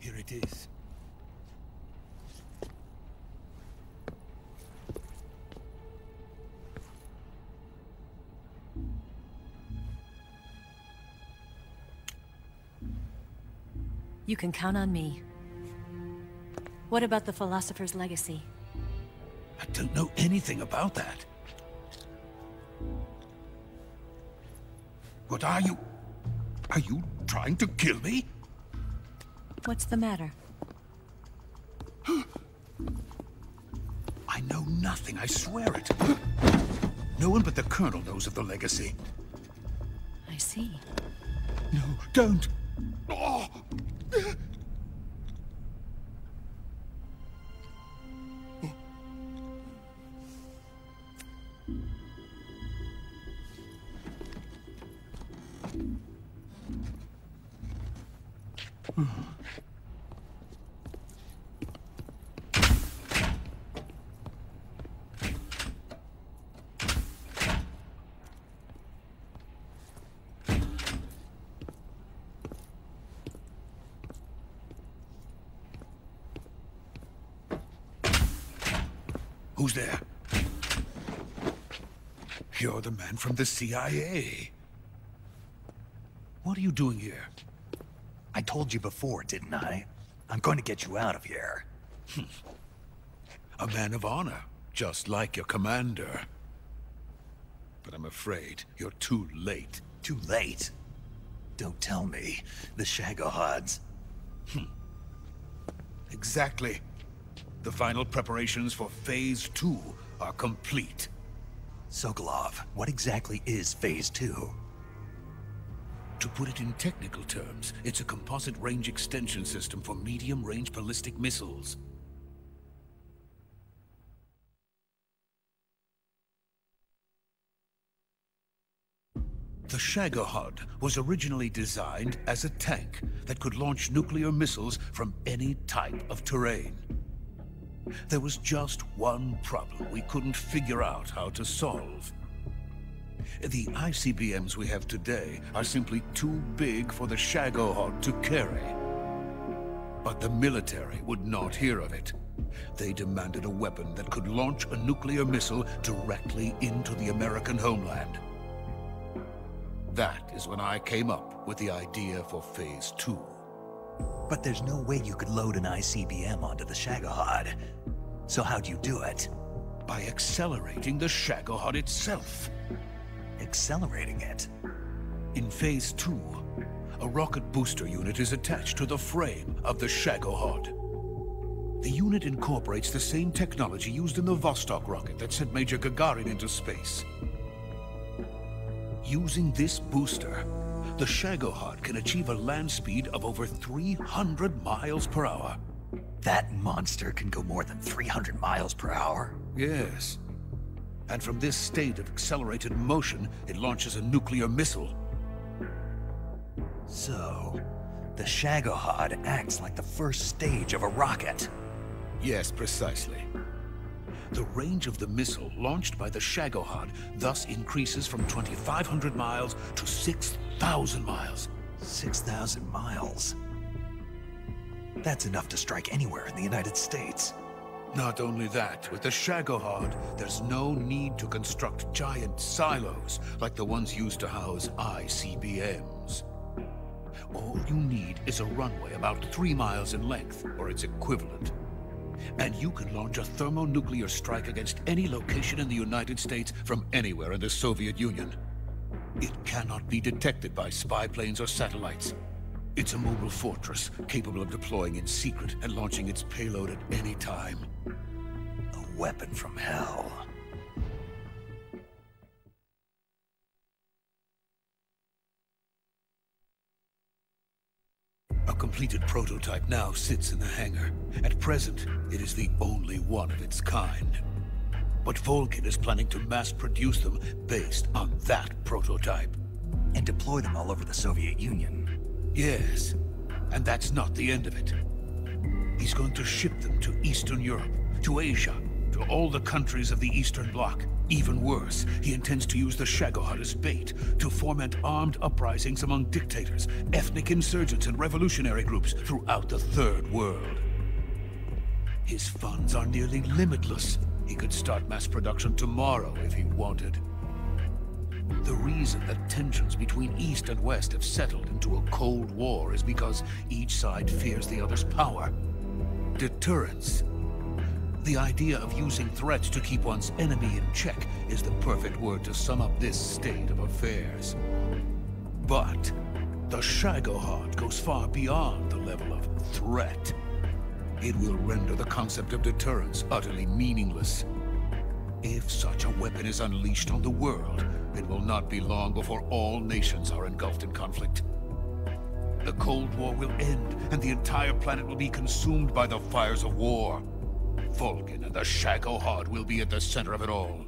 Here it is. You can count on me. What about the philosopher's legacy? I don't know anything about that. What are you? Are you trying to kill me? What's the matter? I know nothing, I swear it. No one but the Colonel knows of the legacy. I see. No, don't! Oh. Who's there? You're the man from the CIA. What are you doing here? I told you before, didn't I? I'm going to get you out of here. A man of honor, just like your commander. But I'm afraid you're too late. Too late? Don't tell me. The Shagohods. Exactly. The final preparations for Phase 2 are complete. Sokolov, what exactly is Phase 2? To put it in technical terms, it's a composite range extension system for medium-range ballistic missiles. The Shagohod was originally designed as a tank that could launch nuclear missiles from any type of terrain. There was just one problem we couldn't figure out how to solve. The ICBMs we have today are simply too big for the Shagohod to carry. But the military would not hear of it. They demanded a weapon that could launch a nuclear missile directly into the American homeland. That is when I came up with the idea for Phase 2. But there's no way you could load an ICBM onto the Shagohod. So how'd you do it? By accelerating the Shagohod itself. Accelerating it? In Phase 2, a rocket booster unit is attached to the frame of the Shagohod. The unit incorporates the same technology used in the Vostok rocket that sent Major Gagarin into space. Using this booster, the Shagohod can achieve a land speed of over 300 miles per hour. That monster can go more than 300 miles per hour? Yes. And from this state of accelerated motion, it launches a nuclear missile. So, the Shagohod acts like the first stage of a rocket. Yes, precisely. The range of the missile launched by the Shagohod thus increases from 2,500 miles to 6,000 miles. 6,000 miles? That's enough to strike anywhere in the United States. Not only that, with the Shagohod, there's no need to construct giant silos like the ones used to house ICBMs. All you need is a runway about 3 miles in length, or its equivalent. And you can launch a thermonuclear strike against any location in the United States from anywhere in the Soviet Union. It cannot be detected by spy planes or satellites. It's a mobile fortress, capable of deploying in secret and launching its payload at any time. A weapon from hell. A completed prototype now sits in the hangar. At present, it is the only one of its kind. But Volkin is planning to mass-produce them based on that prototype. And deploy them all over the Soviet Union. Yes, and that's not the end of it. He's going to ship them to Eastern Europe, to Asia, to all the countries of the Eastern Bloc. Even worse, he intends to use the Shagohod as bait to foment armed uprisings among dictators, ethnic insurgents, and revolutionary groups throughout the Third World. His funds are nearly limitless. He could start mass production tomorrow if he wanted. The reason that tensions between East and West have settled into a Cold War is because each side fears the other's power. Deterrence. The idea of using threats to keep one's enemy in check is the perfect word to sum up this state of affairs. But the Shagohod goes far beyond the level of threat. It will render the concept of deterrence utterly meaningless. If such a weapon is unleashed on the world, it will not be long before all nations are engulfed in conflict. The Cold War will end, and the entire planet will be consumed by the fires of war. Vulcan and the Shagohod will be at the center of it all.